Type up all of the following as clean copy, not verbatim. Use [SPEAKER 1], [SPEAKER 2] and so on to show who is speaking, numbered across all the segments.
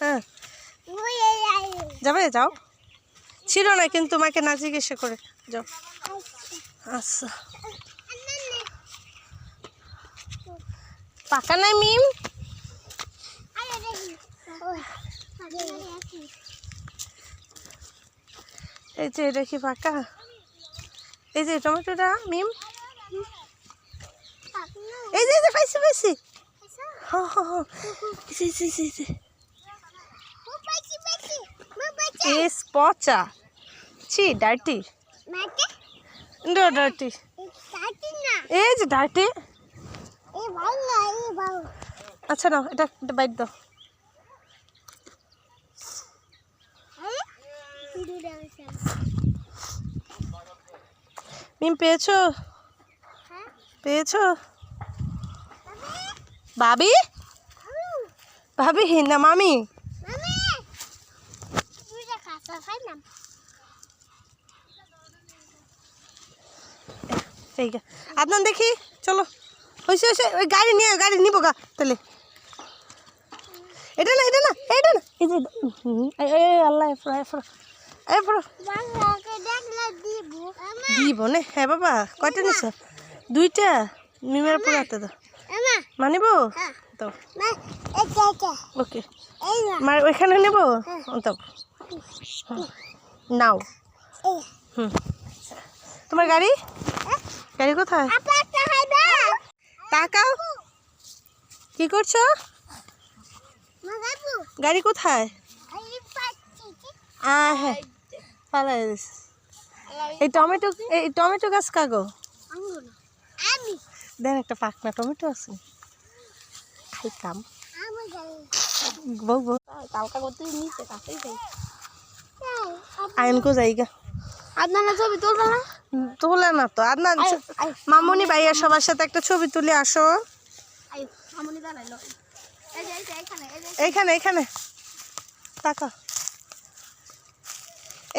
[SPEAKER 1] হ্যাঁ যাবে, যাও। ছিল না কিন্তু তোমাকে না জিজ্ঞেস করে যাও। আচ্ছা পাকা নাই মিম? এই যে এটা কি পাকা? এই যে টমেটোটা মিম, এই যে পাইছি পাইছি। Is পচা, ছি ডার্টি, নো ডার্টি, এই যে ডার্টি। আচ্ছা নাও এটা বাইট দাও। মিম পেয়েছো? পেয়েছো? ভাবি, ভাবি না মামি? ঠিক আছে আদনান দেখি চলো। হয়েছে হয়েছে, ওই গাড়ি নিয়ে, গাড়ি নিবো গা তাহলে। এটা না এটা না এটা না, এই যে আল্লাহ দিব নে। হ্যাঁ বাবা কয়টা নিছ? দুইটা। মিমের পুরো হাতে দাও, মানিব তো। ওকে মার ওইখানে নেব তো, নাও। তোমার গাড়ি, গাড়ি কোথায়? তাকাও, কি করছো? গাড়ি কোথায়? হ্যাঁ পালাই দিস। এই টমেটো গাছ কাগো দেন, একটা পাকনা টমেটো আছে খাইতাম। বউ কালকা করতে নিচে কাছেই যাই। আয়নকো জায়গা আদনানের ছবি তুলবে না? তোলে না তো আদনান। মামুনি ভাইয়া সবার সাথে একটা ছবি তুলে আসো। এইখানে এইখানে তাকাও,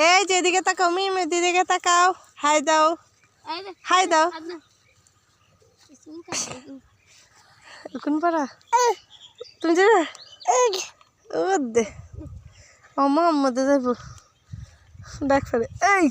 [SPEAKER 1] এই যে এদিকে তাকাও মিম, এদিকে তাকাও, হাই দাও, হাই দাও। কোন পাড়া তুমি যাবে? ও দে মামা আমাদের যাইব ডাক ফেলে। এই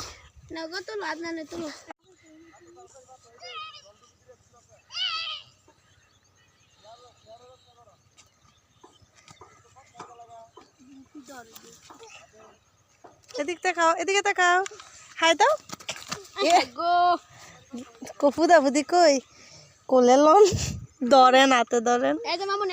[SPEAKER 1] এদিকে তাকাও, এদিকে তাকাও, হাই দাও। কফুদা বুদি কই কোলে লন ধরেন, হাতে ধরেন।